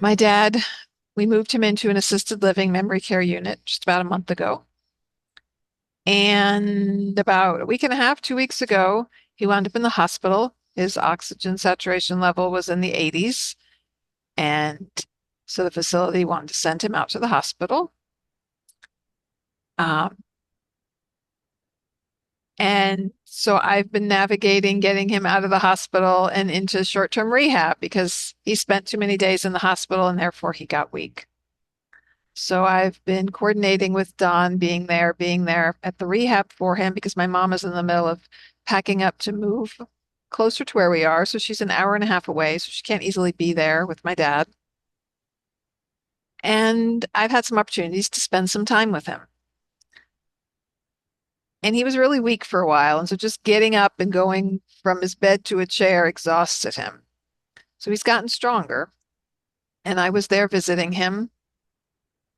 My dad, we moved him into an assisted living memory care unit just about a month ago. And about a week and a half, 2 weeks ago, he wound up in the hospital. His oxygen saturation level was in the 80s. And so the facility wanted to send him out to the hospital. Um, and so I've been navigating getting him out of the hospital and into short-term rehab because he spent too many days in the hospital and therefore he got weak. So I've been coordinating with Don, being there at the rehab for him because my mom is in the middle of packing up to move closer to where we are. So she's an hour and a half away, so she can't easily be there with my dad. And I've had some opportunities to spend some time with him. And he was really weak for a while. And so just getting up and going from his bed to a chair exhausted him. So he's gotten stronger. And I was there visiting him,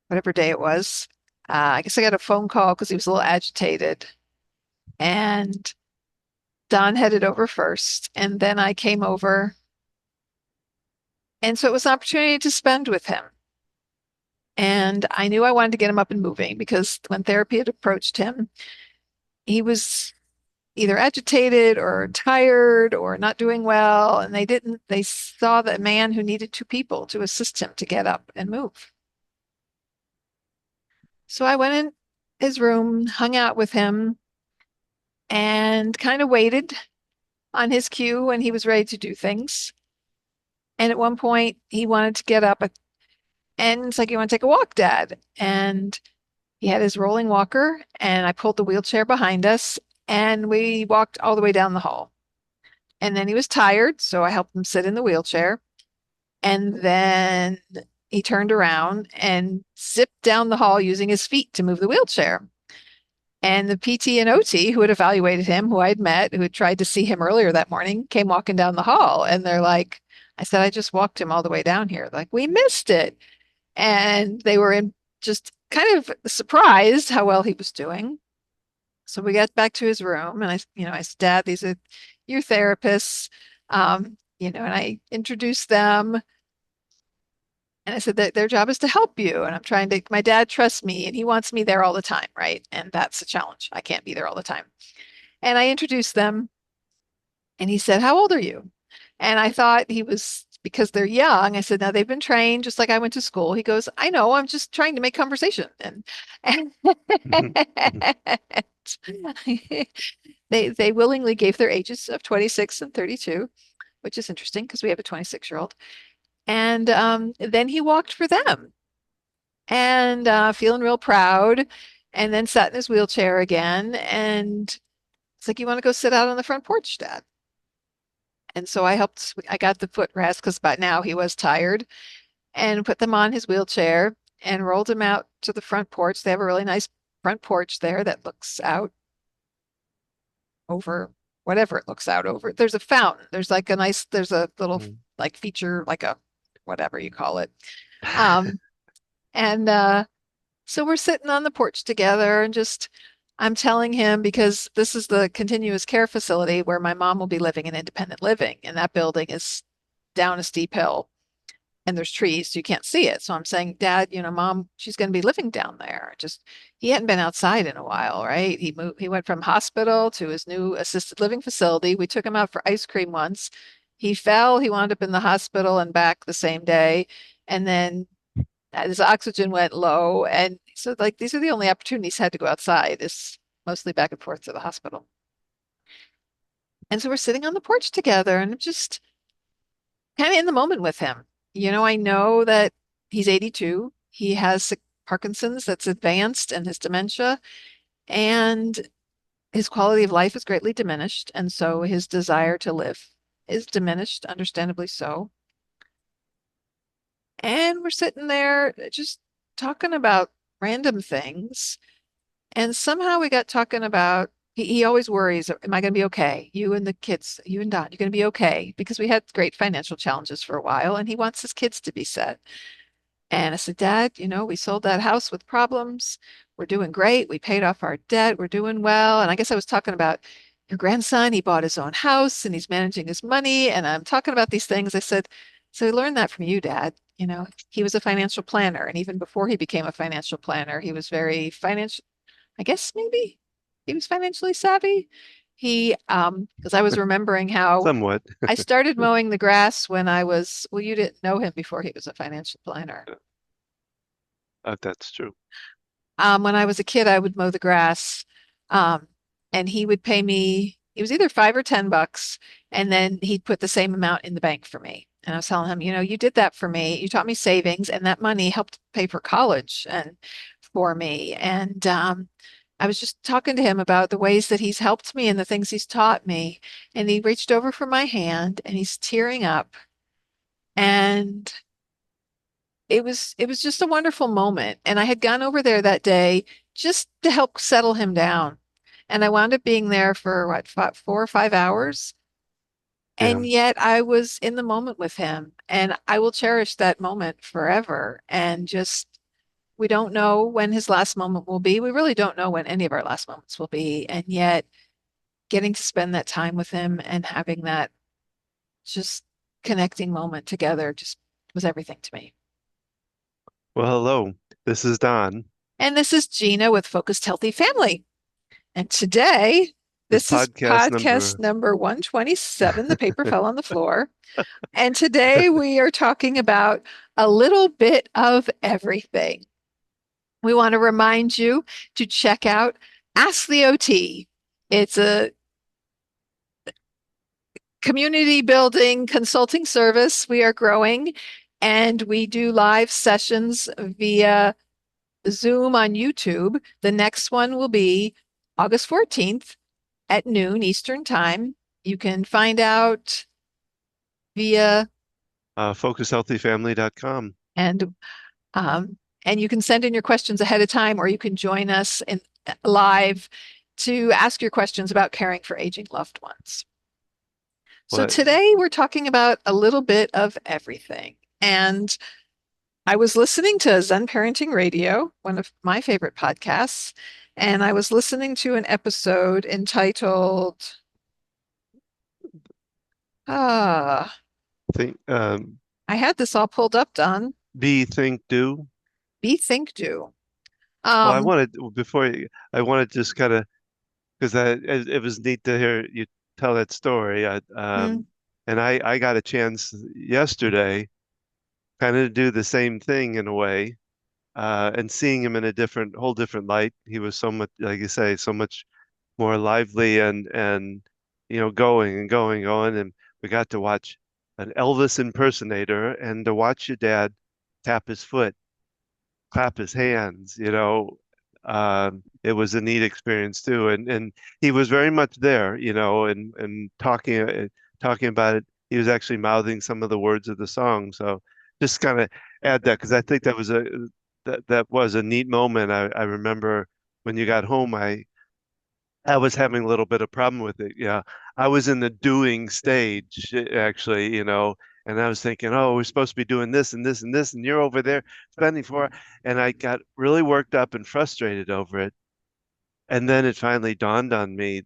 whatever day it was. I guess I got a phone call because he was a little agitated. And Don headed over first, and then I came over. And so it was an opportunity to spend with him. And I knew I wanted to get him up and moving because when therapy had approached him, he was either agitated or tired or not doing well. And they saw that man who needed two people to assist him to get up and move. So I went in his room, hung out with him, and kind of waited on his cue when he was ready to do things. And at one point, he wanted to get up and it's like, you want to take a walk, Dad? And he had his rolling walker, and I pulled the wheelchair behind us, and we walked all the way down the hall. And then he was tired, so I helped him sit in the wheelchair. And then he turned around and zipped down the hall using his feet to move the wheelchair. And the PT and OT who had evaluated him, who I'd met, who had tried to see him earlier that morning, came walking down the hall. And they're like, I said, I just walked him all the way down here. Like, we missed it. And they were in just kind of surprised how well he was doing. So we got back to his room and I said, Dad, these are your therapists. And I introduced them and I said that their job is to help you. And my dad trusts me and he wants me there all the time, right? And that's a challenge. I can't be there all the time. And I introduced them and he said, How old are you? And I thought he was because they're young. I said, Now they've been trained just like I went to school. He goes, I know, I'm just trying to make conversation. And they willingly gave their ages of 26 and 32, which is interesting because we have a 26-year-old. And then he walked for them and feeling real proud, and then sat in his wheelchair again. And it's like, You want to go sit out on the front porch, Dad? And so I got the footrest because by now he was tired and put them on his wheelchair and rolled him out to the front porch. They have a really nice front porch there that looks out over whatever it looks out over. There's a fountain. There's a little Mm. like feature, like a whatever you call it. Um, and so we're sitting on the porch together and just I'm telling him because this is the continuous care facility where my mom will be living in independent living, and that building is down a steep hill and there's trees, so you can't see it. So I'm saying, Dad, Mom, she's going to be living down there. Just he hadn't been outside in a while, right? He went from hospital to his new assisted living facility. We took him out for ice cream once. He fell, he wound up in the hospital and back the same day. And then his oxygen went low. And so like these are the only opportunities he had to go outside is mostly back and forth to the hospital. And so we're sitting on the porch together and I'm just kind of in the moment with him. I know that he's 82. He has Parkinson's that's advanced and his dementia, and his quality of life is greatly diminished. And so his desire to live is diminished, understandably so. And we're sitting there just talking about random things. And somehow we got talking about he always worries, am I going to be okay? You and the kids, you and Don, you're going to be okay because we had great financial challenges for a while and he wants his kids to be set. And I said, Dad, we sold that house with problems. We're doing great. We paid off our debt. We're doing well. And I guess I was talking about your grandson. He bought his own house and he's managing his money. And I'm talking about these things. I said, So he learned that from you, Dad. He was a financial planner, and even before he became a financial planner, he was very financial. I guess maybe he was financially savvy. Because I was remembering how Somewhat. I started mowing the grass when well, you didn't know him before he was a financial planner. That's true. When I was a kid, I would mow the grass, um, and he would pay me, it was either $5 or $10, and then he'd put the same amount in the bank for me. And I was telling him, you did that for me. You taught me savings, and that money helped pay for college and for me. And I was just talking to him about the ways that he's helped me and the things he's taught me. And he reached over for my hand and he's tearing up. And it was just a wonderful moment. And I had gone over there that day just to help settle him down. And I wound up being there for what, 4 or 5 hours. Yeah. And yet I was in the moment with him. And I will cherish that moment forever. And just, we don't know when his last moment will be. We really don't know when any of our last moments will be. And yet getting to spend that time with him and having that just connecting moment together just was everything to me. Well, hello. This is Don. And this is Gina with Focused Healthy Family. And today, This this is podcast podcast number. number 127. The paper fell on the floor. And today we are talking about a little bit of everything. We want to remind you to check out Ask the OT. It's a community building consulting service. We are growing and we do live sessions via Zoom on YouTube. The next one will be August 14th at noon Eastern Time. You can find out via FocusHealthyFamily.com. and and you can send in your questions ahead of time, or you can join us in live to ask your questions about caring for aging loved ones. So What? today we're talking about a little bit of everything. And I was listening to Zen Parenting Radio, one of my favorite podcasts, and I was listening to an episode entitled Ah, Think, I had this all pulled up, Don. be, think, do. Be Think Do. Well, Um, I wanted to just kind of, because it was neat to hear you tell that story. mm, And I got a chance yesterday kind of to do the same thing in a way, and seeing him in a whole different light. He was so much, like you say, so much more lively and going and going, going. And we got to watch an Elvis impersonator and to watch your dad tap his foot, clap his hands, it was a neat experience too. And he was very much there, and talking about it. He was actually mouthing some of the words of the song. So just kind of add that because I think that was a neat moment. I remember when you got home, I was having a little bit of problem with it. Yeah. I was in the doing stage, actually, and I was thinking, oh, we're supposed to be doing this and this and this, and you're over there spending for, and I got really worked up and frustrated over it. And then it finally dawned on me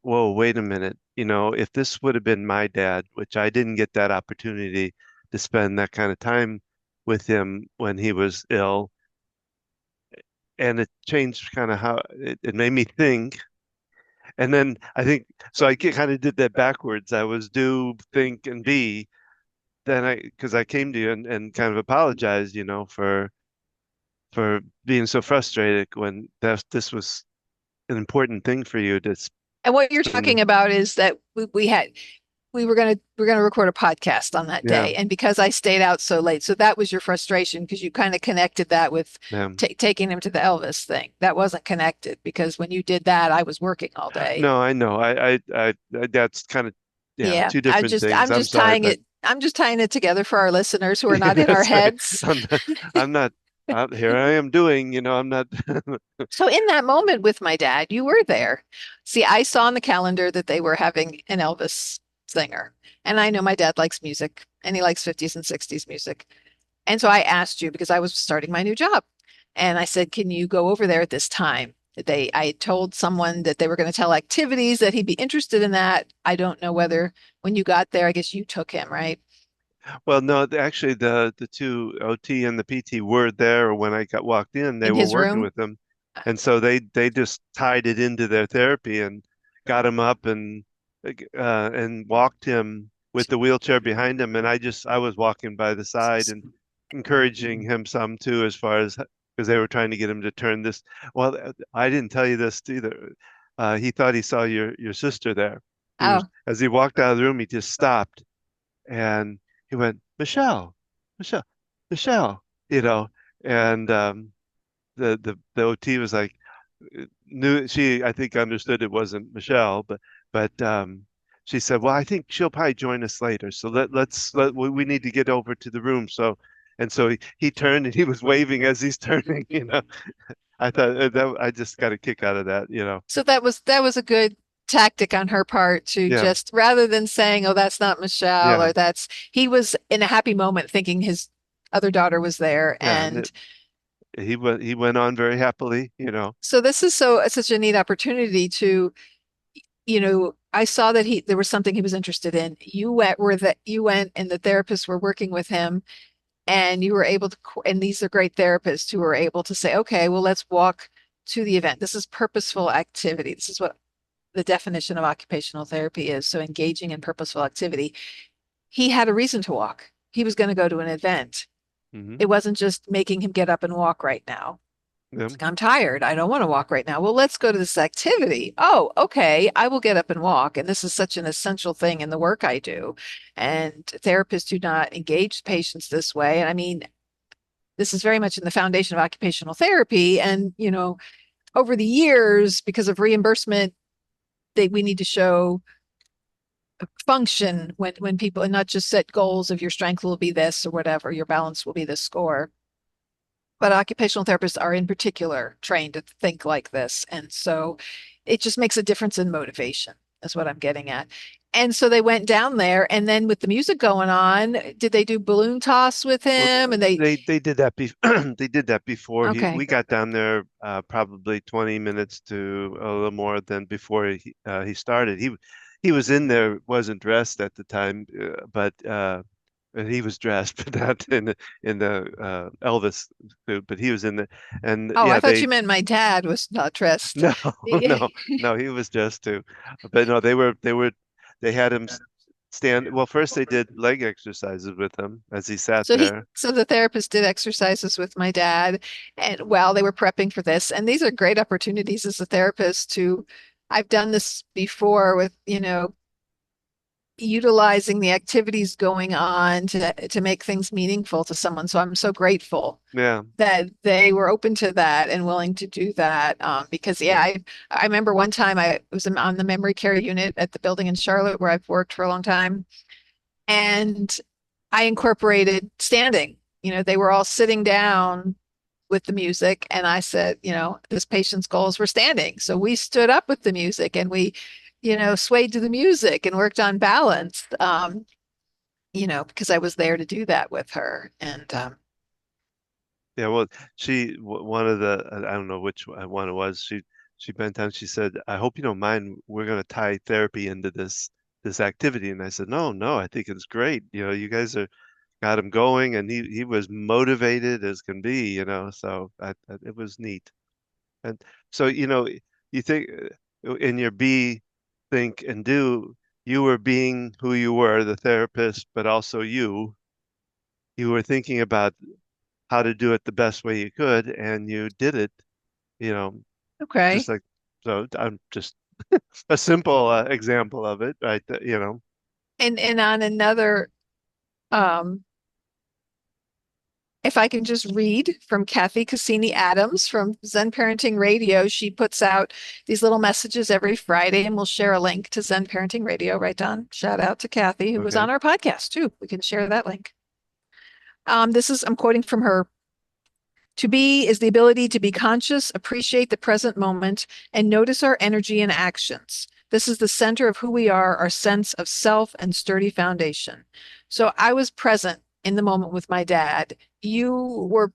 whoa, wait a minute. If this would have been my dad, which I didn't get that opportunity to spend that kind of time with him when he was ill, and it changed kind of how it made me think. And then I think so. I kind of did that backwards. I was do, think, and be. Then because I came to you and kind of apologized, for being so frustrated when this was an important thing for you to and what you're talking spend. about is that we were gonna record a podcast on that Yeah, day, and because I stayed out so late, so that was your frustration because you kind of connected that with yeah. taking him to the Elvis thing. That wasn't connected because when you did that, I was working all day. No, I know. That's kind of, yeah, Yeah, two different things. I'm sorry, but I'm just tying it together for our listeners who are not in our that's right. heads. I'm not. Here I am doing. I'm not. So in that moment with my dad, you were there. See, I saw on the calendar that they were having an Elvis singer. And I know my dad likes music and he likes 50s and 60s music. And so I asked you because I was starting my new job. And I said, "Can you go over there at this time?" I had told someone that they were going to tell activities that he'd be interested in that. I don't know whether when you got there, I guess you took him, right? Well, no, actually, the two OT and the PT were there when I got walked in. They in were his working room? with him, and so they just tied it into their therapy and got him up and walked him with the wheelchair behind him. And I was walking by the side and encouraging him some too, as far as because they were trying to get him to turn this. Well, I didn't tell you this either. He thought he saw your sister there. He was Oh, as he walked out of the room, he just stopped and he went, Michelle, Michelle, Michelle, you know, and the OT was like, knew she I think understood it wasn't Michelle, but she said, well, I think she'll probably join us later, so we need to get over to the room. And so he turned and he was waving as he's turning, you know. I thought that I just got a kick out of that, you know. so that was a good tactic on her part to Yeah, just rather than saying, "Oh, that's not Michelle," yeah, or that's he was in a happy moment thinking his other daughter was there. yeah. And And he went on very happily, you know. so this is so such a neat opportunity to, I saw that there was something he was interested in. You went and the therapists were working with him, and you were able to, and these are great therapists who were able to say, okay, well, let's walk to the event. This is purposeful activity. This is what the definition of occupational therapy is. So engaging in purposeful activity. He had a reason to walk. He was going to go to an event. Hmm. It wasn't just making him get up and walk right now. Yeah, It's like, I'm tired. I don't want to walk right now. Well, let's go to this activity. Oh, okay. I will get up and walk. And this is such an essential thing in the work I do. And therapists do not engage patients this way. And I mean, this is very much in the foundation of occupational therapy. And, over the years, because of reimbursement, we need to show function when people, and not just set goals of your strength will be this or whatever, your balance will be this score. But occupational therapists are in particular trained to think like this. And so it just makes a difference in motivation, is what I'm getting at. And so they went down there, and then with the music going on, did they do balloon toss with well, him? And they did that they did that before okay. we got down there, probably 20 minutes to a little more than before he started. He was in there, wasn't dressed at the time, but and he was dressed, but not in the Elvis suit, but he was in the and Oh, I yeah, thought you they meant my dad was not dressed. no, no, no, he was dressed too. But no, they had him stand. Well, first they did leg exercises with him as he sat there. So the therapist did exercises with my dad, and while they were prepping for this, and these are great opportunities as a therapist to, I've done this before with, utilizing the activities going on to make things meaningful to someone. So I'm so grateful Yeah. that they were open to that and willing to do that. Because yeah, I remember one time I was on the memory care unit at the building in Charlotte where I've worked for a long time, and I incorporated standing. They were all sitting down with the music, and I said, this patient's goals were standing. So we stood up with the music, and we, swayed to the music and worked on balance. Because I was there to do that with her. And Yeah, well, one of the, I don't know which one it was. She bent down. She said, "I hope you don't mind. We're going to tie therapy into this activity." And I said, "No, no, I think it's great. You know, you guys are got him going, and he was motivated as can be. You know, so it was neat." And so, you think in your be, think, and do, you were being who you were, the therapist, but also you were thinking about how to do it the best way you could, and you did it, you know, just okay. like so. I'm just a simple example of it, right? You know, And on another, um, if I can just read from Kathy Cassini Adams from Zen Parenting Radio, she puts out these little messages every Friday, and we'll share a link to Zen Parenting Radio. Right, Don? Shout out to Kathy, who was okay, on our podcast too. We can share that link. I'm quoting from her. To be is the ability to be conscious, appreciate the present moment, and notice our energy and actions. This is the center of who we are, our sense of self and sturdy foundation. So I was present in the moment with my dad. You were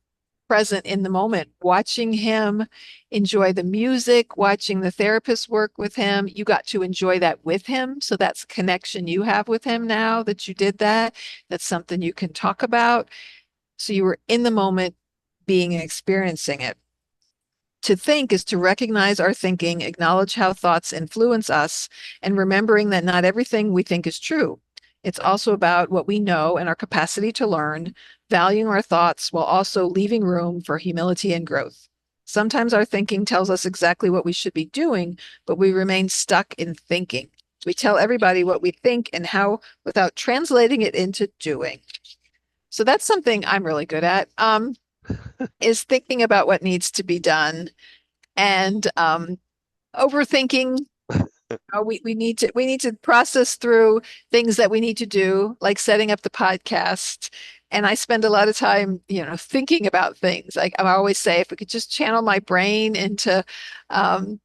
present in the moment, watching him enjoy the music, watching the therapist work with him. You got to enjoy that with him. So that's a connection you have with him now that you did that. That's something you can talk about. So you were in the moment being and experiencing it. To think is to recognize our thinking, acknowledge how thoughts influence us, and remembering that not everything we think is true. It's also about what we know and our capacity to learn, valuing our thoughts while also leaving room for humility and growth. Sometimes our thinking tells us exactly what we should be doing, but we remain stuck in thinking. We tell everybody what we think and how without translating it into doing. So that's something I'm really good at, is thinking about what needs to be done and overthinking. We need to process through things that we need to do, like setting up the podcast. And I spend a lot of time, thinking about things. Like I always say, if we could just channel my brain into um,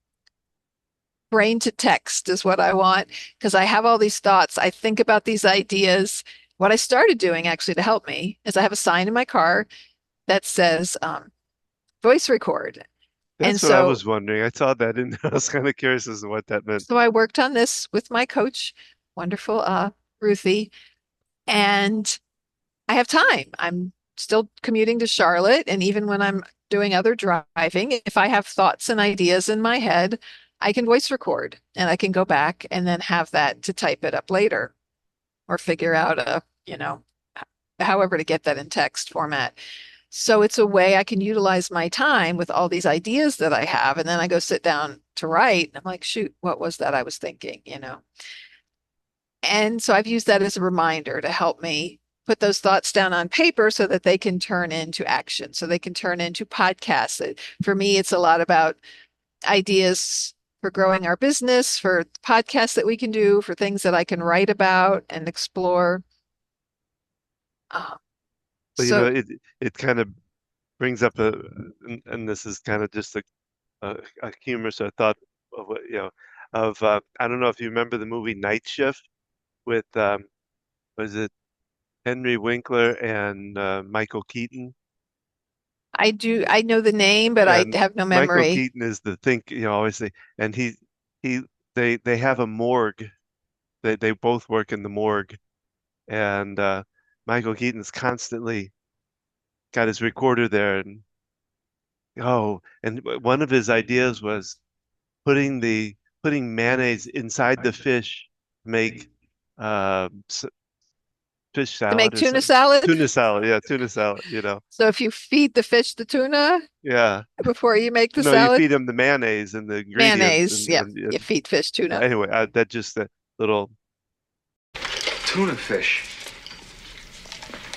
brain to text is what I want, because I have all these thoughts. I think about these ideas. What I started doing actually to help me is I have a sign in my car that says voice record. And That's what I so was wondering. I saw that and I was kind of curious as to what that meant. So I worked on this with my coach, wonderful Ruthie, and I have time. I'm still commuting to Charlotte, and even when I'm doing other driving, if I have thoughts and ideas in my head, I can voice record and I can go back and then have that to type it up later or figure out however to get that in text format. So it's a way I can utilize my time with all these ideas that I have. And then I go sit down to write. And I'm like, shoot, what was that I was thinking? And so I've used that as a reminder to help me put those thoughts down on paper so that they can turn into action, so they can turn into podcasts. For me, it's a lot about ideas for growing our business, for podcasts that we can do, for things that I can write about and explore. Um, But so it kind of brings up and this is kind of just a humorous thought of what I don't know if you remember the movie Night Shift with was it Henry Winkler and Michael Keaton? I know the name, but I And have no Michael memory. Keaton is the think, always say, and he they have a morgue. They both work in the morgue, and Michael Keaton's constantly got his recorder there, and one of his ideas was putting mayonnaise inside the fish, to make fish To make salad or tuna something. salad. Tuna salad, yeah, tuna salad. So if you feed the fish the tuna Yeah. before you make the No, you salad, feed them the mayonnaise and the ingredients, mayonnaise, yeah, you feed fish tuna. anyway, that just a little. Tuna fish.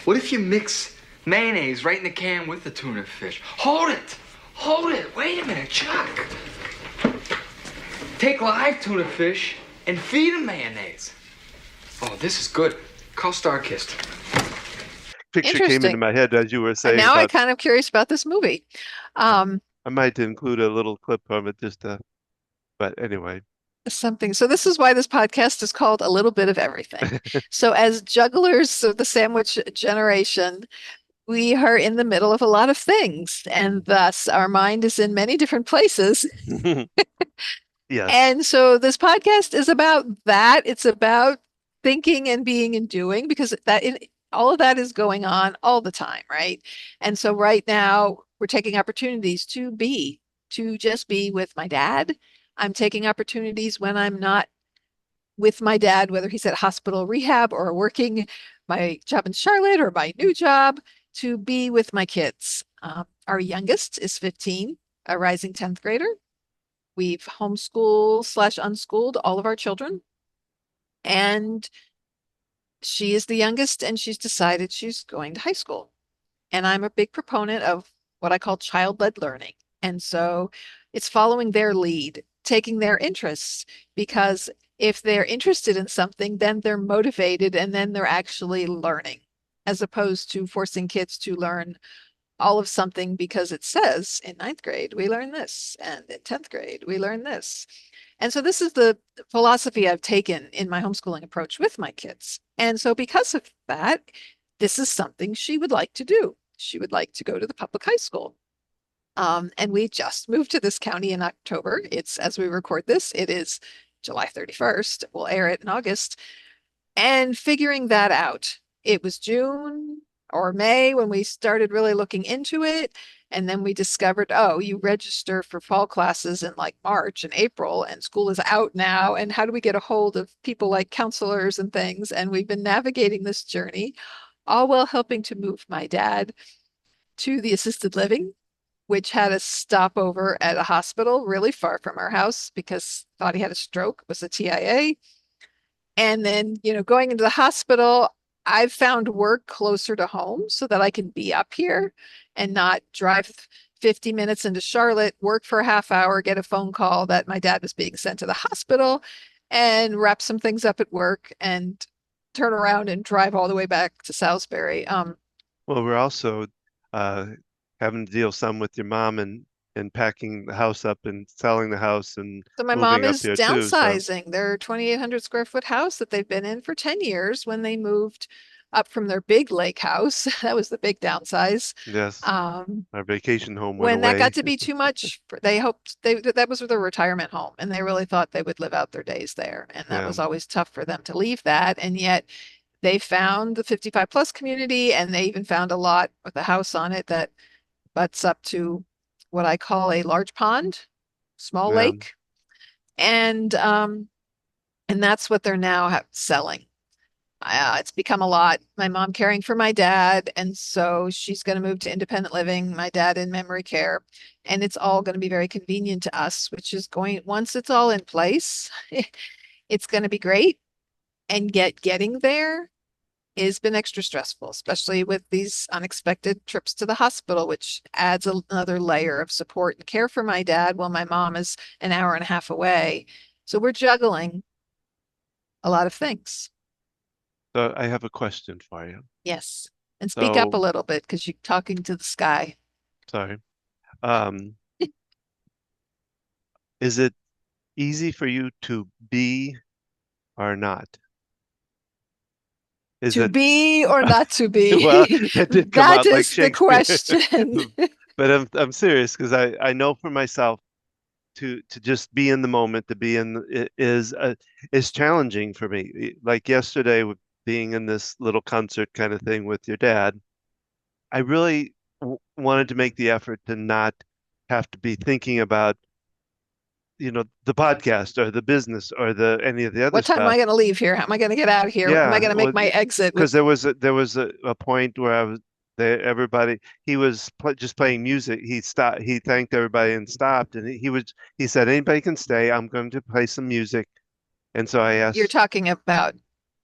What if you mix mayonnaise right in the can with the tuna fish? Hold it! Hold it! Wait a minute, Chuck! Take live tuna fish and feed them mayonnaise. Oh, this is good. Call Starkist. Picture came into Interesting. my head as you were And saying now I'm about. kind of curious about this movie. Um, I might include a little clip from it but anyway. something. So this is why this podcast is called A Little Bit of Everything. So as jugglers of the sandwich generation, we are in the middle of a lot of things, and thus our mind is in many different places. Yes. And so this podcast is about that. It's about thinking and being and doing, because all of that is going on all the time, right? And so right now we're taking opportunities to just be with my dad. I'm taking opportunities when I'm not with my dad, whether he's at hospital rehab or working my job in Charlotte or my new job, to be with my kids. Our youngest is 15, a rising 10th grader. We've homeschooled slash unschooled all of our children. And she is the youngest, and she's decided she's going to high school. And I'm a big proponent of what I call child-led learning. And so it's following their lead, taking their interests, because if they're interested in something, then they're motivated and then they're actually learning, as opposed to forcing kids to learn all of something because it says in ninth grade, we learn this, and in 10th grade, we learn this. And so this is the philosophy I've taken in my homeschooling approach with my kids. And so because of that, this is something she would like to do. she would like to go to the public high school. And we just moved to this county in October. It's, as we record this, it is July 31st. We'll air it in August. And figuring that out, it was June or May when we started really looking into it. And then we discovered, oh, you register for fall classes in like March and April, and school is out now. And how do we get a hold of people like counselors and things? And we've been navigating this journey, all while helping to move my dad to the assisted living, which had a stopover at a hospital really far from our house because thought he had a stroke, was a TIA. And then, going into the hospital, I've found work closer to home so that I can be up here and not drive 50 minutes into Charlotte, work for a half hour, get a phone call that my dad was being sent to the hospital, and wrap some things up at work and turn around and drive all the way back to Salisbury. Well, we're also uh, having to deal some with your mom and packing the house up and selling the house and So my mom moving up is here too. So downsizing their 2,800 square foot house that they've been in for 10 years when they moved up from their big lake house. That was the big downsize. yes, Um, our vacation home went when that away. got to be too much, they hoped that was their retirement home, and they really thought they would live out their days there. And that Yeah. was always tough for them to leave that. And yet they found the 55 plus community, and they even found a lot with a house on it that butts up to what I call a large pond, small Yeah. lake. And that's what they're now selling. It's become a lot. My mom caring for my dad, and so she's going to move to independent living, my dad in memory care, and it's all going to be very convenient to us, which is going, once it's all in place, it's going to be great. And yet getting there has been extra stressful, especially with these unexpected trips to the hospital, which adds another layer of support and care for my dad while my mom is an hour and a half away. So we're juggling a lot of things. So I have a question for you. Yes. And speak up a So little bit because you're talking to the sky. sorry. Um, is it easy for you to be or not? Is To it be or not to well, be? that did come That out like is the Shakespeare. question. But I'm serious because I know for myself to just be in the moment, to be in is challenging for me. Like yesterday with being in this little concert kind of thing with your dad, I really w wanted to make the effort to not have to be thinking about, the podcast or the business or the any of the other What time am I stuff. going to leave here? How am I going to get out of here? Am I Yeah, going to make my exit because with there was a point where I was there, everybody he was just playing music. He thanked everybody and stopped, and he said anybody can stay. I'm going to play some music. And so I you're asked talking about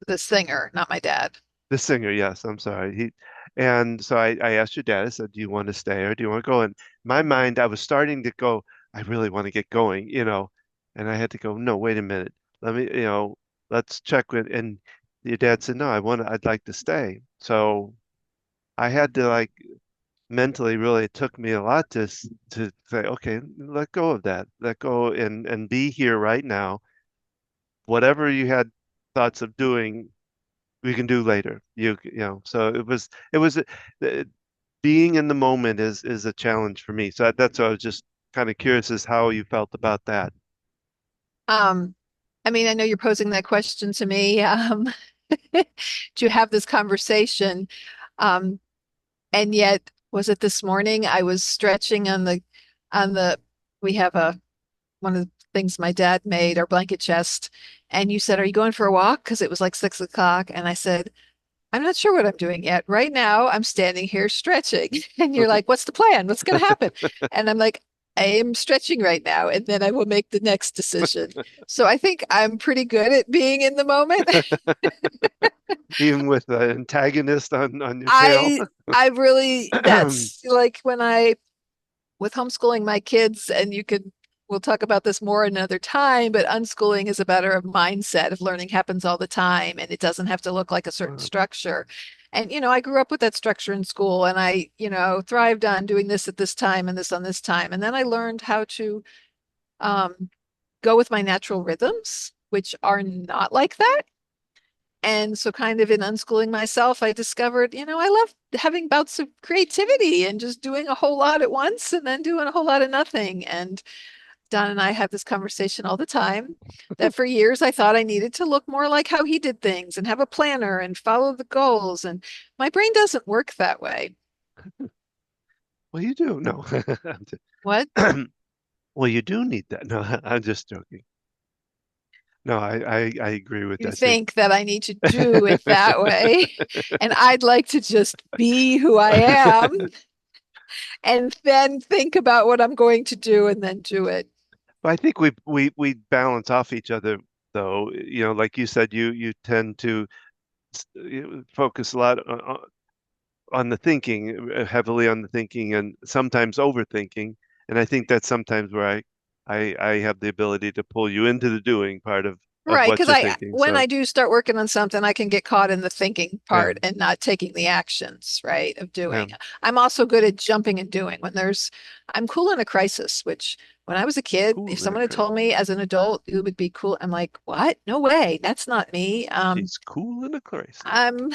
the singer, not my dad. the singer, yes, I'm sorry. And so I asked your dad, I said, do you want to stay or do you want to go? And in my mind, I was starting to go, I really want to get going. And I had to go, no, wait a minute. Let me, let's check with, and your dad said, no, I'd like to stay. So I had to like mentally really, it took me a lot to say, okay, let go of that, let go and be here right now. Whatever you had thoughts of doing, we can do later. So it was being in the moment is a challenge for me. So that's why I was just kind of curious as how you felt about that. Um, I mean, I know you're posing that question to me, to have this conversation. Um, and yet, was it this morning? I was stretching on the, we have one of the things my dad made, our blanket chest. And you said, are you going for a walk? Because it was like 6 o'clock. And I said, I'm not sure what I'm doing yet. Right now, I'm standing here stretching. And you're like, what's the plan? What's going to happen? And I'm like, I am stretching right now, and then I will make the next decision. So I think I'm pretty good at being in the moment. Even with the antagonist on your tail. I really, that's like when with homeschooling my kids, and we'll talk about this more another time, but unschooling is a better mindset of learning happens all the time, and it doesn't have to look like a certain structure. And, I grew up with that structure in school, and I, thrived on doing this at this time and this on this time. And then I learned how to um, go with my natural rhythms, which are not like that. And so kind of in unschooling myself, I discovered, I love having bouts of creativity and just doing a whole lot at once and then doing a whole lot of nothing. And Don and I have this conversation all the time that for years I thought I needed to look more like how he did things and have a planner and follow the goals. And my brain doesn't work that way. Well, you do. No. What? Well, you do need that. No, I'm just joking. No, I agree with You that. I think think that I need to do it that way. And I'd like to just be who I am and then think about what I'm going to do and then do it. I think we balance off each other though. Like you said, you tend to focus a lot on the thinking, heavily on the thinking, and sometimes overthinking. And I think that's sometimes where I have the ability to pull you into the doing part of Right, what because you're I thinking. when So I do start working on something, I can get caught in the thinking yeah, part and not taking the actions, right, of yeah, doing. I'm also good at jumping and doing. I'm cool in a crisis, which when I was a kid, if cool in a someone had crisis. told me as an adult it would be cool, I'm like, what? No way, that's not me. She's cool in a crisis. I'm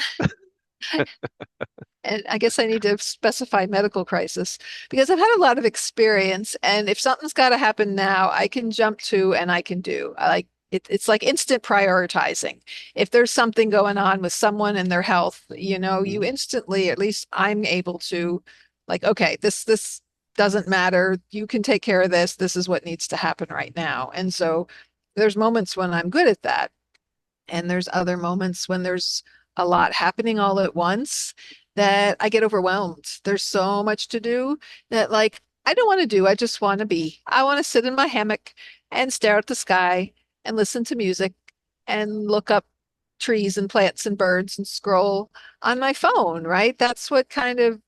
and I guess I need to specify medical crisis because I've had a lot of experience. And if something's got to happen now, I can jump to and I can do. I like it's like instant prioritizing. If there's something going on with someone and their health, you Mhm. instantly, at least I'm able to, like, okay, this doesn't matter. You can take care of this. This is what needs to happen right now. And so there's moments when I'm good at that. And there's other moments when there's a lot happening all at once that I get overwhelmed. There's so much to do that, like, I don't want to do. I just want to be. I want to sit in my hammock and stare at the sky and listen to music and look up trees and plants and birds and scroll on my phone, right? That's what kind of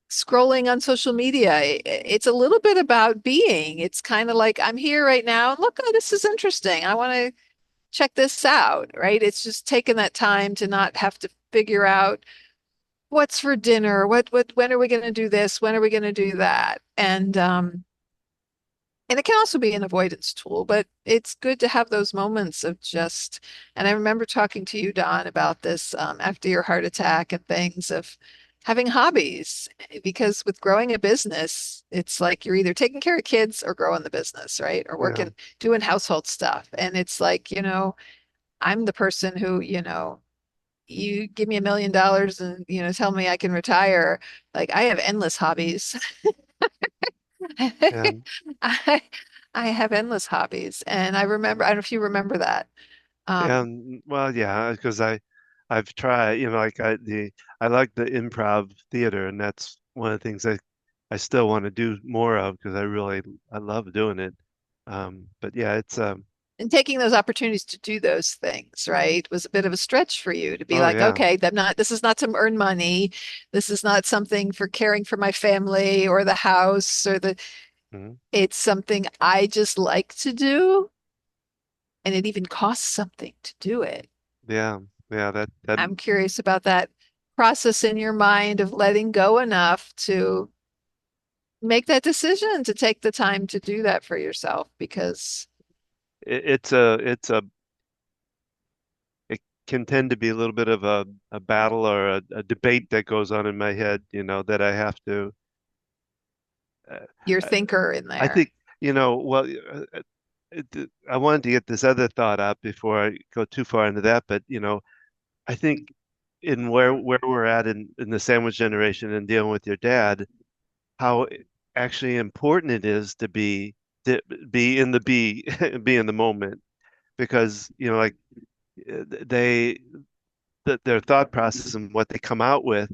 scrolling on social media. It's a little bit about being. It's kind of like I'm here right now and look, oh, this is interesting. I want to check this out, right? It's just taking that time to not have to figure out what's for dinner, when are we going to do this, when are we going to do that, and it can also be an avoidance tool, but it's good to have those moments of just. And I remember talking to you, Don, about this after your heart attack and things of having hobbies, because with growing a business, it's like you're either taking care of kids or growing the business, right? Or Yeah, working, doing household stuff. And it's like, I'm the person who, you give me $1 million and, tell me I can retire. Like I have endless hobbies. and I, I have endless hobbies. And I don't know if you remember that. Um, and well, yeah, because I've tried, like I like the improv theater, and that's one of the things I still want to do more of because I love doing it. But yeah, it's and taking those opportunities to do those things, right, was a bit of a stretch for you to be oh like, yeah. okay, this is not to earn money. This is not something for caring for my family or the house Mhm. it's something I just like to do. And it even costs something to do it. Yeah, yeah, that I'm curious about that process in your mind of letting go enough to make that decision to take the time to do that for yourself because it's a it can tend to be a little bit of a battle or a debate that goes on in my head, that I have to uh, your I thinker in I there. think, well, I wanted to get this other thought out before I go too far into that, but I think in where we're at in the sandwich generation and dealing with your dad, how actually important it is to be in the be in the moment because like they their thought process and what they come out with,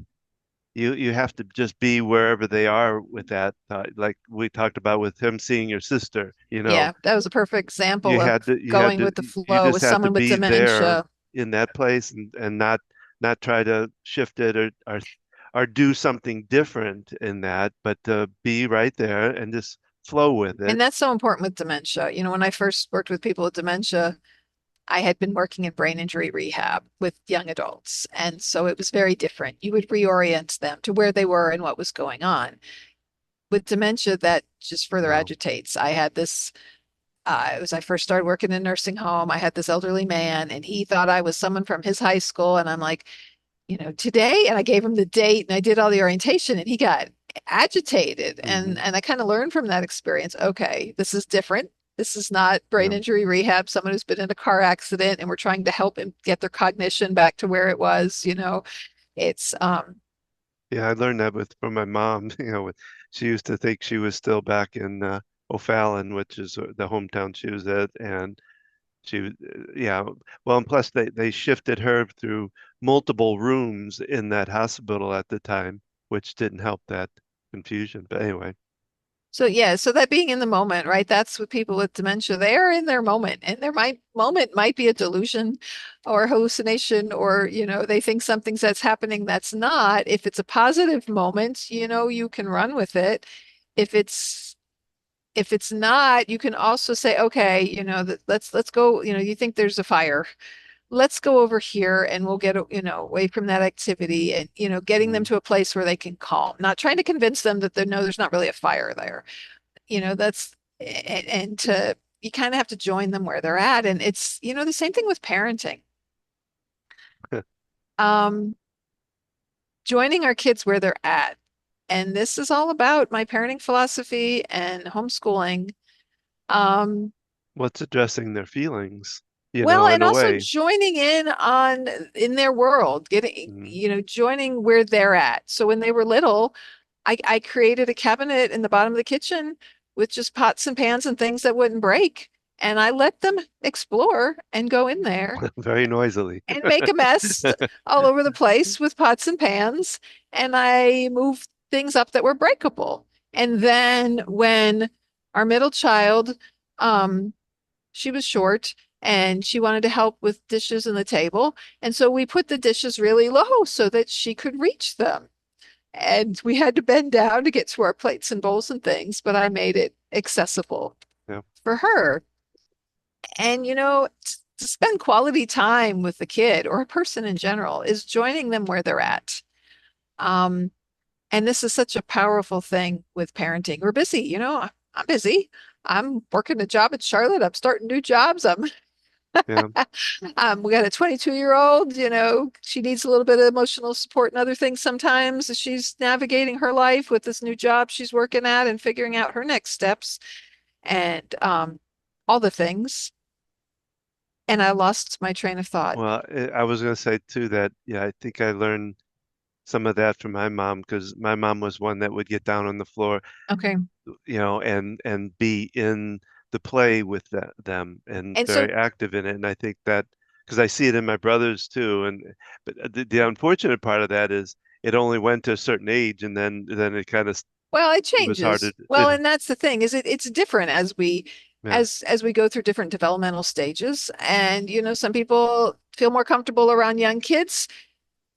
you have to just be wherever they are with that, like we talked about with him seeing your sister, Yeah, that was a perfect example of going with the you flow just with had to someone with be there dementia. in that place and not try to shift it or do something different in that, but to be right there and just flow with it. And that's so important with dementia. When I first worked with people with dementia, I had been working in brain injury rehab with young adults. And so it was very different. You would reorient them to where they were and what was going on. With dementia, that just further Wow. agitates. I had this it was I first started working in a nursing home. I had this elderly man, and he thought I was someone from his high school. And I'm like, today, and I gave him the date, and I did all the orientation, and he got agitated. And Hmm. I kind of learned from that experience. Okay, this is different. This is not brain Yeah. injury rehab, someone who's been in a car accident, and we're trying to help him get their cognition back to where it was. It's Yeah, I learned that from my mom. She used to think she was still back in O'Fallon, which is the hometown she was at, and yeah. Well, and plus they shifted her through multiple rooms in that hospital at the time, which didn't help that confusion. But anyway, So yeah, so that being in the moment, right? That's what people with dementia, they are in their moment, and their moment might be a delusion or hallucination, or they think something's that's happening that's not. If it's a positive moment, you can run with it. If it's not, you can also say, okay, let's go, you think there's a fire. Let's go over here and we'll get, away from that activity, and, getting them mm, to a place where they can calm, not trying to convince them that no, there's not really a fire there. That's and to you kind of have to join them where they're at. And it's, the same thing with parenting. Um, Joining our kids where they're at. And this is all about my parenting philosophy and homeschooling. Um, what's addressing their feelings, well, in and a also way. joining in their world, getting, Mm. joining where they're at. So when they were little, I created a cabinet in the bottom of the kitchen with just pots and pans and things that wouldn't break. And I let them explore and go in there Very noisily. and make a mess all over the place with pots and pans. And I moved things up that were breakable. And then when our middle child, um, she was short and she wanted to help with dishes on the table. And so we put the dishes really low so that she could reach them. And we had to bend down to get to our plates and bowls and things, but I made it accessible Yeah. for her. And, to spend quality time with the kid or a person in general is joining them where they're at. Um, and this is such a powerful thing with parenting. We're busy, I'm busy. I'm working a job in Charlotte. I'm starting new jobs. Yeah. We got a 22-year-old, she needs a little bit of emotional support and other things sometimes as she's navigating her life with this new job she's working at and figuring out her next steps, and all the things. And I lost my train of thought. Well, I was going to say too that, yeah, I think I learned some of that from my mom because my mom was one that would get down on the floor, Okay. and be in the play with them and And so, very active in it. And I think that because I see it in my brothers too. And but the unfortunate part of that is it only went to a certain age, and then it kind of well, it it was harder. changes. Well, and that's the thing is it's different as we Yeah. as we go through different developmental stages. And some people feel more comfortable around young kids.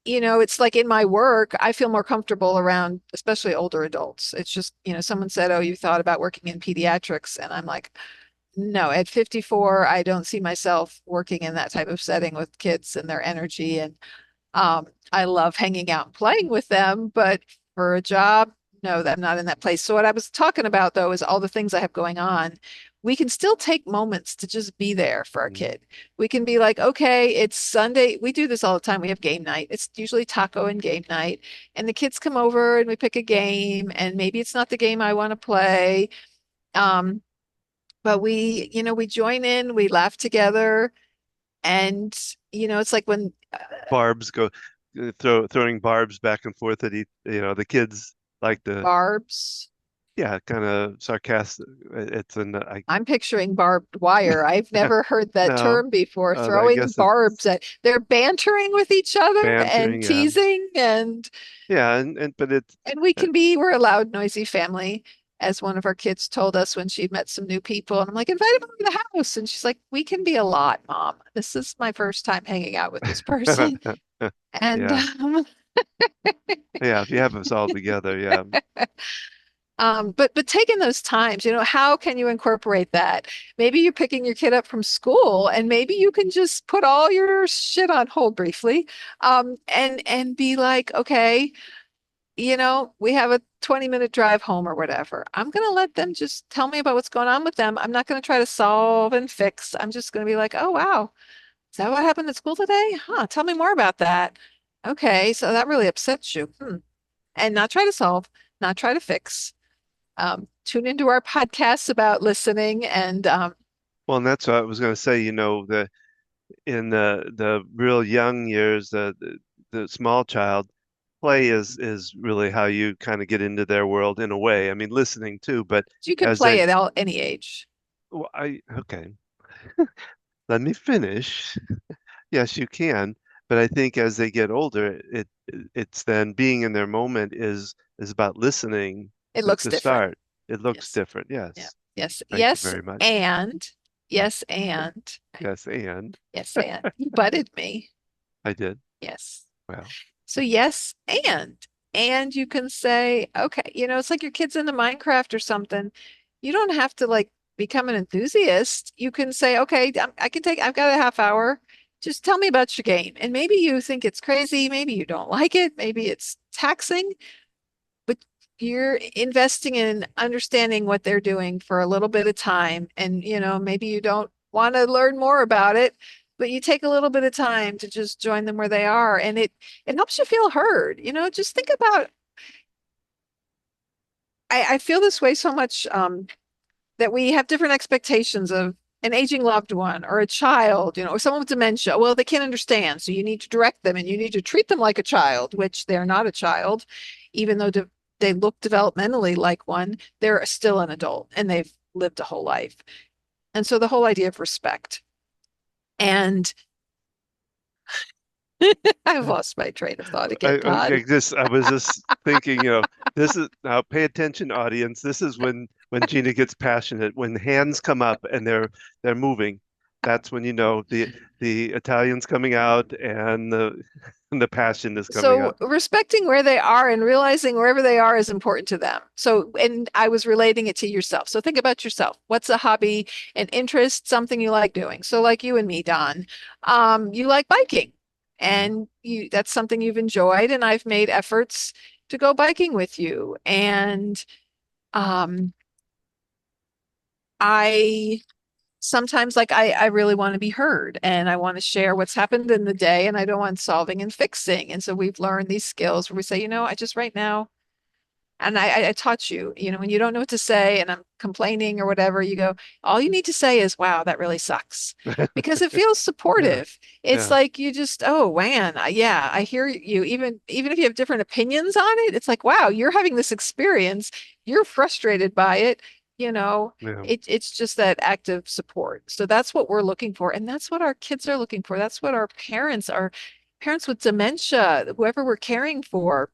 It's like in my work, I feel more comfortable around especially older adults. It's just, someone said, "Oh, you thought about working in pediatrics." And I'm like, "No, at 54, I don't see myself working in that type of setting with kids and their energy." And I love hanging out and playing with them, but for a job, no, I'm not in that place. So what I was talking about though is all the things I have going on. We can still take moments to just be there for our Mm. kid. We can be like, okay, it's Sunday. We do this all the time. We have game night. It's usually taco and game night. And the kids come over and we pick a game, and maybe it's not the game I want to play. Um, but we join in, we laugh together, and it's like when Barbs go throwing barbs back and forth at the kids like to, barbs. yeah, kind of sarcastic. It's an I'm picturing barbed wire. I've never heard that no, term before. I Throwing guess barbs it's at, they're bantering with each other and bantering. Yeah. teasing, Yeah, and but it's and we're a loud, noisy family, as one of our kids told us when she met some new people. And I'm like, invite them over to the house. And she's like, we can be a lot, Mom. This is my first time hanging out with this person. And yeah, yeah. If you have us all together, yeah. but taking those times, how can you incorporate that? Maybe you're picking your kid up from school, and maybe you can just put all your shit on hold briefly, and be like, okay, we have a 20-minute drive home or whatever. I'm going to let them just tell me about what's going on with them. I'm not going to try to solve and fix. I'm just going to be like, oh, wow. Is that what happened at school today? Huh, tell me more about that. Okay, so that really upsets you. And not try to solve, not try to fix. Tune into our podcasts about listening and Well, and that's what I was going to say, the in the real young years, the small child, play is really how you kind of get into their world in a way. I mean, listening too, but you can as play they, at any age. well, okay, let me finish. Yes, you can, but I think as they get older, it's then being in their moment is about listening It looks to different. start. It looks Yes. different. Yeah. Yes. Yes. Thank you Yes. very much. And yes, and Yes, and yes, and you butted me. I did. Yes. Well, So yes, and you can say, okay, it's like your kids into Minecraft or something. You don't have to like become an enthusiast. You can say, okay, I've got a half hour. Just tell me about your game. And maybe you think it's crazy, maybe you don't like it, maybe it's taxing, but you're investing in understanding what they're doing for a little bit of time. And, maybe you don't want to learn more about it, but you take a little bit of time to just join them where they are. And it helps you feel heard. Just think about, I feel this way so much that we have different expectations of an aging loved one or a child, or someone with dementia. Well, they can't understand. So you need to direct them and you need to treat them like a child, which they're not a child, even though they look developmentally like one, they're still an adult and they've lived a whole life. And so the whole idea of respect. And I've lost my train of thought again, Todd. I was just thinking, this is now pay attention, audience. This is when Gina gets passionate, when hands come up and they're moving. That's when the Italian's coming out and the and the passion is coming So up. respecting where they are and realizing wherever they are is important to them. So, and I was relating it to yourself. So think about yourself. What's a hobby, an interest, something you like doing? So like you and me, Don, you like biking Mhm. and that's something you've enjoyed. And I've made efforts to go biking with you. And um, I sometimes like I really want to be heard and I want to share what's happened in the day and I don't want solving and fixing. And so we've learned these skills where we say, I just right now, and I taught you, when you don't know what to say and I'm complaining or whatever, you go, all you need to say is, wow, that really sucks. Because it feels Yeah, supportive. It's yeah, like you just, oh man, yeah, I hear you. Even if you have different opinions on it, it's like, wow, you're having this experience. You're frustrated by it. You know, yeah, it's just that active support. So that's what we're looking for. And that's what our kids are looking for. That's what our parents with dementia, whoever we're caring for,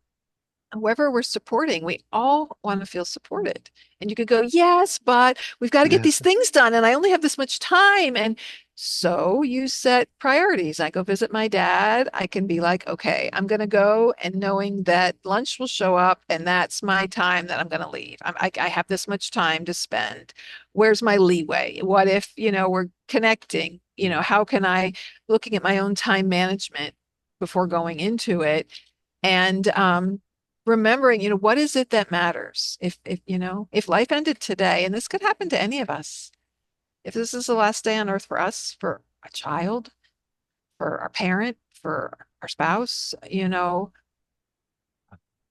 whoever we're supporting, we all want to feel supported. And you could go, yes, but we've got to get yeah, these things done, and I only have this much time. And so you set priorities. I go visit my dad. I can be like, okay, I'm going to go, and knowing that lunch will show up, and that's my time that I'm going to leave. I have this much time to spend. Where's my leeway? What if, we're connecting? How can I, looking at my own time management before going into it? And remembering, what is it that matters? If life ended today, and this could happen to any of us, if this is the last day on earth for us, for a child, for our parent, for our spouse,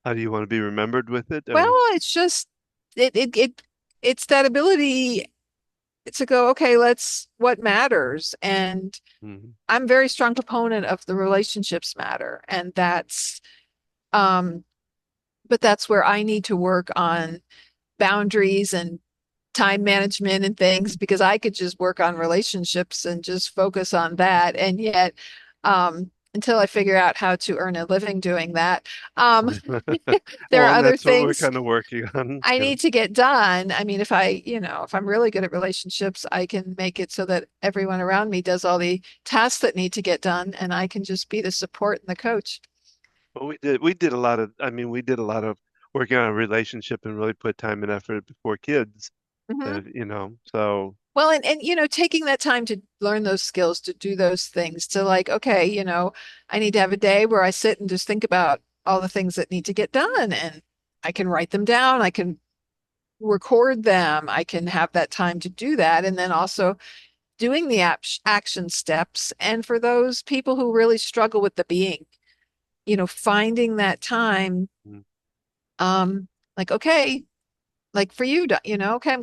how do you want to be remembered with it? well, Or it's just it's that ability to go, okay, let's what matters. And Mhm. I'm a very strong proponent of the relationships matter. And um, but that's where I need to work on boundaries and time management and things because I could just work on relationships and just focus on that. And yet, until I figure out how to earn a living doing that, um, there Well, are and other that's what we're things kind of working on. I Yeah. need to get done. I mean, if I'm really good at relationships, I can make it so that everyone around me does all the tasks that need to get done, and I can just be the support and the coach. Well, we did a lot of, I mean, we did a lot of working on a relationship and really put time and effort before kids, Mhm. so Well, and taking that time to learn those skills, to do those things, to like, okay, I need to have a day where I sit and just think about all the things that need to get done, and I can write them down. I can record them. I can have that time to do that. And then also doing the action steps. And for those people who really struggle with the being, finding that time, Mm. like, okay, like for you, okay,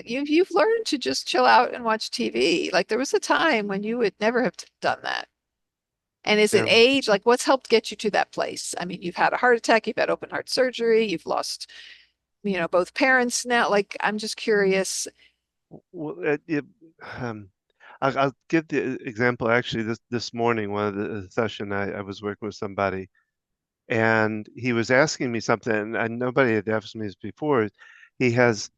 you've learned to just chill out and watch TV. Like there was a time when you would never have done that. And is it Yeah. age? Like what's helped get you to that place? I mean, you've had a heart attack, you've had open heart surgery, you've lost, both parents now. Like I'm just curious. Well, um, I'll give the example. Actually, this morning, one of the session, I was working with somebody, and he was asking me something, and nobody had asked me this before. He has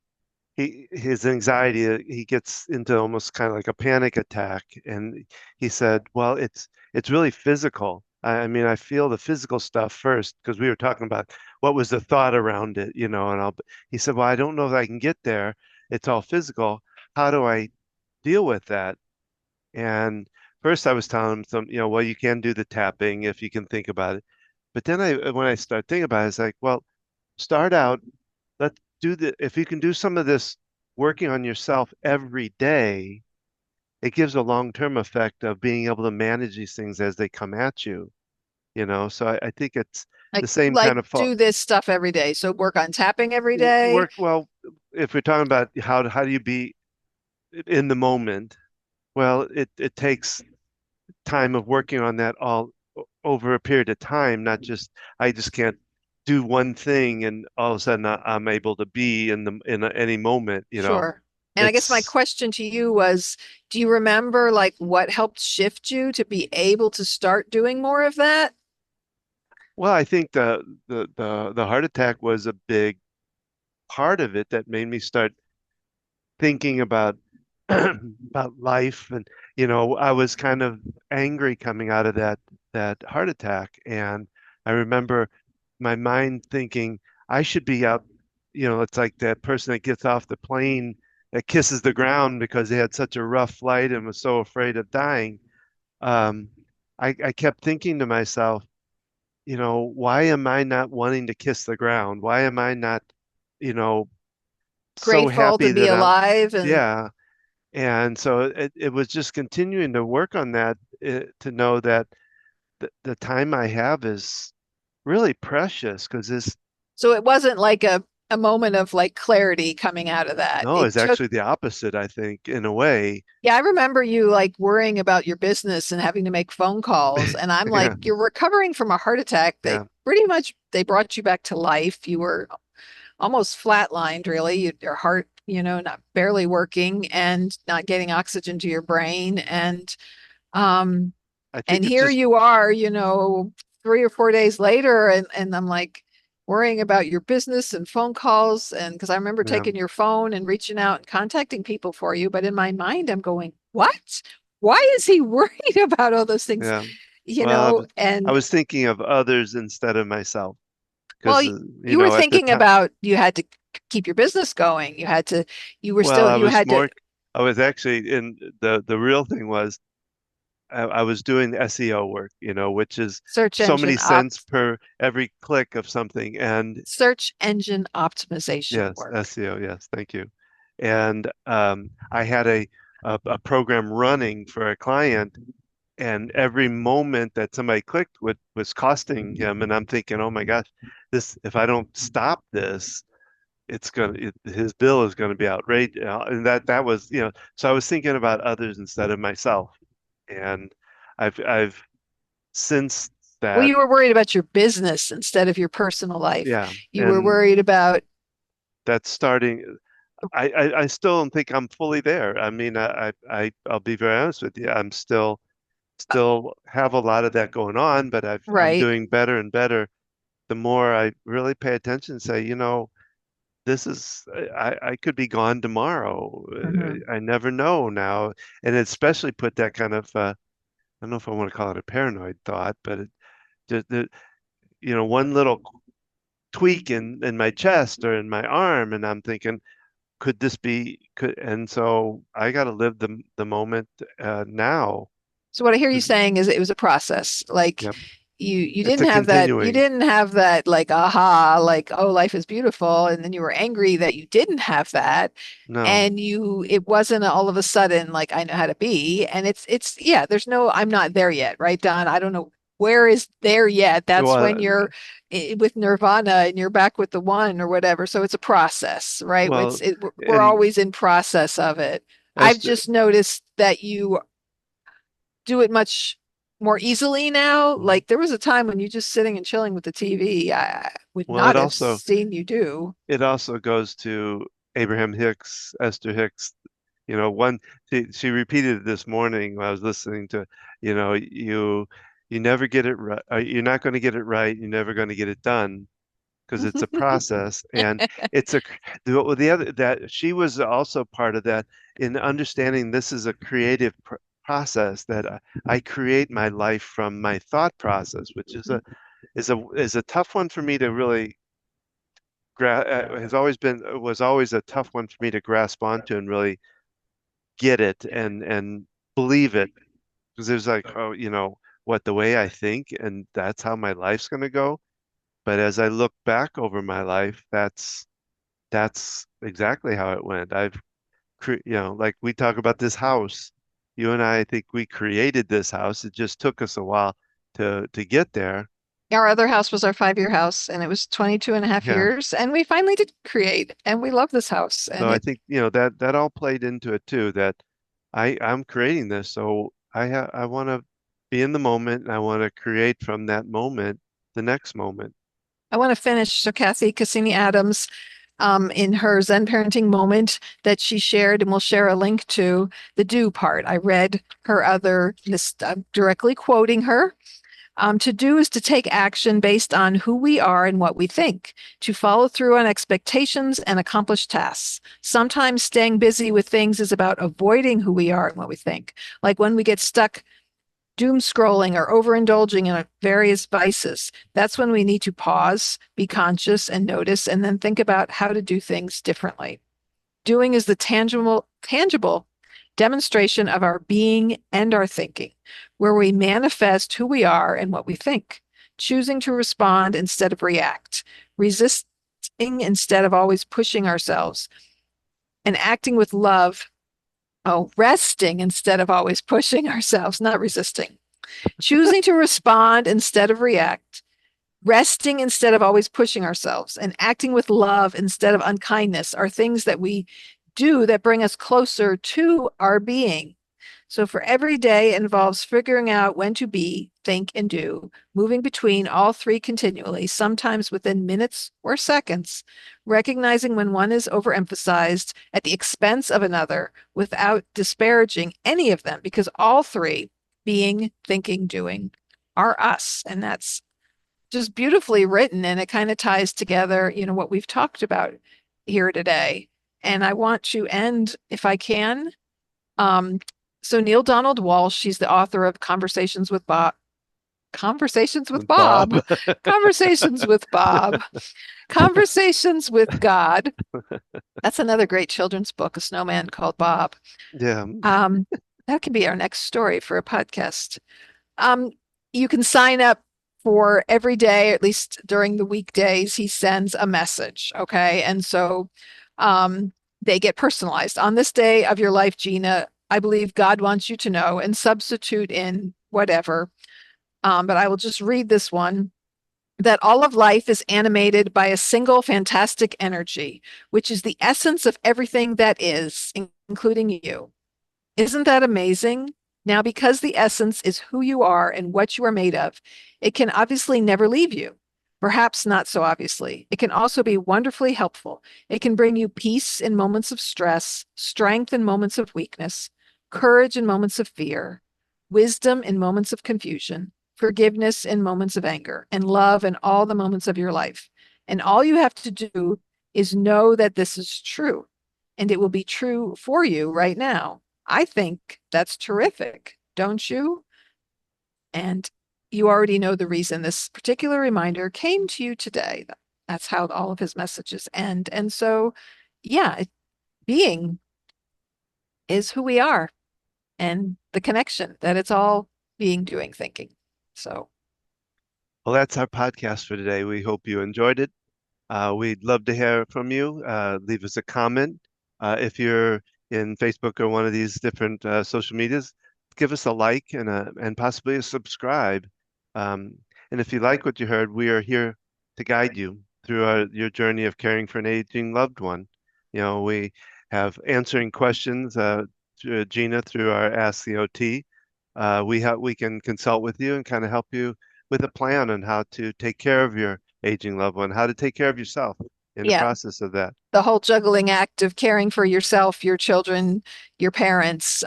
his anxiety, he gets into almost kind of like a panic attack, and he said, "Well, it's really physical. I mean, I feel the physical stuff first because we were talking about what was the thought around it, and he said, "Well, I don't know if I can get there. It's all physical. How do I deal with that?" And first I was telling him well, you can do the tapping if you can think about it. But then when I start thinking about it, it's like, well, start out, let's if you can do some of this working on yourself every day, it gives a long-term effect of being able to manage these things as they come at you. So I think it's the same Like kind of do this stuff every day. So work on tapping every day. work. Well, if we're talking about how do you be in the moment, well, it takes time of working on that all over a period of time, not just I just can't do one thing and all of a sudden I'm able to be in any moment. Sure. And I guess my It's question to you was, do you remember like what helped shift you to be able to start doing more of that? well, I think the heart attack was a big part of it that made me start thinking about about life. And I was kind of angry coming out of that heart attack, and I remember my mind thinking I should be out. It's like that person that gets off the plane that kisses the ground because they had such a rough flight and was so afraid of dying. um, I kept thinking to myself, why am I not wanting to kiss the ground? Why am I not, you know, so Grateful to happy be that I'm, alive and yeah. And so it was just continuing to work on that, to know that the time I have is really precious because so it wasn't like a moment of like clarity coming out of that. no, It it's took, actually the opposite, I think, in a way. yeah, I remember you like worrying about your business and having to make phone calls. And I'm like, Yeah, you're recovering from a heart attack. They yeah, pretty much they brought you back to life. You were almost flatlined, really. Your heart, not barely working and not getting oxygen to your brain. Um, I and think it's here just, you are, 3 or 4 days later, and I'm like worrying about your business and phone calls. And because I remember yeah, taking your phone and reaching out and contacting people for you, but in my mind, I'm going, what? Why is he worried about all those things? yeah. Well, I And was thinking of others instead of myself well, because, you were at the thinking time, about you had to keep your business going. You were well, still, you had to I was actually in the real thing was I was doing SEO work, which is search so many engine op cents per every click of something. And search engine optimization yes, work. SEO, yes, thank you. And I had a program running for a client, and every moment that somebody clicked was costing him. And I'm thinking, oh my gosh, this if I don't stop this, his bill is gonna be outrageous. And that was, so I was thinking about others instead of myself. And I've since Well, that, you were worried about your business instead of your personal life. yeah, You were and worried about, that's starting. I still don't think I'm fully there. I mean, I'll be very honest with you. I'm still have a lot of that going on, but I'm right. doing better and better. The more I really pay attention and say, this is I could be gone tomorrow. Mhm. I never know now, and it especially put that kind of I don't know if I want to call it a paranoid thought, but one little tweak in my chest or in my arm, and I'm thinking, could this be could and so I got to live the moment now. So what I hear you 'Cause- saying is it was a process. Like Yep. you It's didn't a have that, you continuing. didn't have that like aha, like, oh, life is beautiful, and then you were angry that you didn't have that. No. And it wasn't all of a sudden like I know how to be. And it's yeah, there's no I'm not there yet, right, Don? I don't know where is there yet. That's Well, when you're with nirvana and you're back with the one or whatever. So it's a process, right? well, We're and always in process of it. I've Esther, just noticed that you do it much more easily now. Like there was a time when you just sitting and chilling with the TV, I would well, not have seen you do. it also goes to Abraham Hicks, Esther Hicks. One she repeated it this morning when I was listening to, you never get it right. You're not going to get it right. You're never going to get it done because it's a process, and it's the other that she was also part of that in understanding this is a creative process that I create my life from my thought process, which is a tough one for me to really has always been was always a tough one for me to grasp onto and really get it and believe it, because there's like, oh, what, the way I think and that's how my life's going to go. But as I look back over my life, that's exactly how it went. Like we talk about this house, you and I think we created this house. It just took us a while to get there. Our other house was our 5-year house, and it was 22 and a half Yeah. years, and we finally did create, and we love this house. So And I it think, that all played into it too, that I'm creating this. So I want to be in the moment and I want to create from that moment, the next moment. I want to finish. So Kathy Cassini Adams, in her Zen Parenting moment that she shared, and we'll share a link to the do part. I read her other, this directly quoting her. To do is to take action based on who we are and what we think, to follow through on expectations and accomplish tasks. Sometimes staying busy with things is about avoiding who we are and what we think. Like when we get stuck doom scrolling or overindulging in various vices, that's when we need to pause, be conscious, and notice, and then think about how to do things differently. Doing is the tangible demonstration of our being and our thinking, where we manifest who we are and what we think, choosing to respond instead of react, resisting instead of always pushing ourselves, and acting with love. Oh, resting instead of always pushing ourselves, not resisting. Choosing to respond instead of react, resting instead of always pushing ourselves, and acting with love instead of unkindness are things that we do that bring us closer to our being. So for every day involves figuring out when to be, think, and do, moving between all three continually, sometimes within minutes or seconds, recognizing when one is overemphasized at the expense of another without disparaging any of them, because all three, being, thinking, doing, are us. And that's just beautifully written, and it kind of ties together, what we've talked about here today. And I want to end, if I can. Um, so Neil Donald Walsh, she's the author of Conversations with Bob. Bob, Conversations with Bob, Conversations with God. That's another great children's book, A Snowman Called Bob. Yeah. Um, that could be our next story for a podcast. Um, you can sign up for every day, at least during the weekdays, he sends a message. Okay. And so they get personalized. On this day of your life, Gina, I believe God wants you to know, and substitute in whatever. But I will just read this one, that all of life is animated by a single fantastic energy, which is the essence of everything that is, including you. Isn't that amazing? Now, because the essence is who you are and what you are made of, it can obviously never leave you. Perhaps not so obviously. It can also be wonderfully helpful. It can bring you peace in moments of stress, strength in moments of weakness, courage in moments of fear, wisdom in moments of confusion, forgiveness in moments of anger, and love in all the moments of your life. And all you have to do is know that this is true, and it will be true for you right now. I think that's terrific, don't you? And you already know the reason this particular reminder came to you today. That's how all of his messages end. And so, yeah, being is who we are, and the connection that it's all being, doing, thinking. So Well, that's our podcast for today. We hope you enjoyed it. We'd love to hear from you. Leave us a comment. If you're in Facebook or one of these different social medias, give us a like and possibly a subscribe. And if you like what you heard, we are here to guide you through your journey of caring for an aging loved one. We have answering questions through Gina through our Ask the OT. We can consult with you and kind of help you with a plan on how to take care of your aging loved one, how to take care of yourself in the Yeah, process of that. the whole juggling act of caring for yourself, your children, your parents.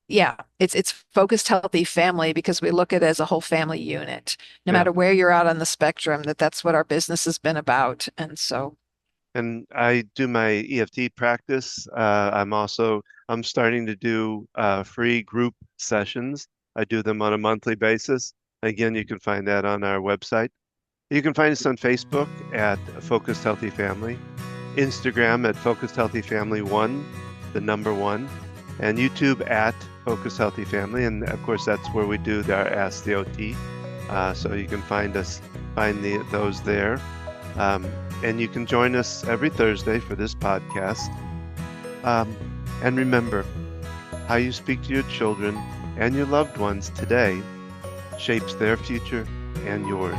Yeah, it's focused healthy family because we look at it as a whole family unit. No Yeah. matter where you're out on the spectrum, that's what our business has been about. And so, And I do my EFT practice. I'm starting to do free group sessions. I do them on a monthly basis. Again, you can find that on our website. You can find us on Facebook at Focused Healthy Family, Instagram at Focused Healthy Family 1, the number 1, and YouTube at Focused Healthy Family. And of course, that's where we do our Ask the OT. So you can find those there. And you can join us every Thursday for this podcast. And remember, how you speak to your children and your loved ones today shapes their future and yours.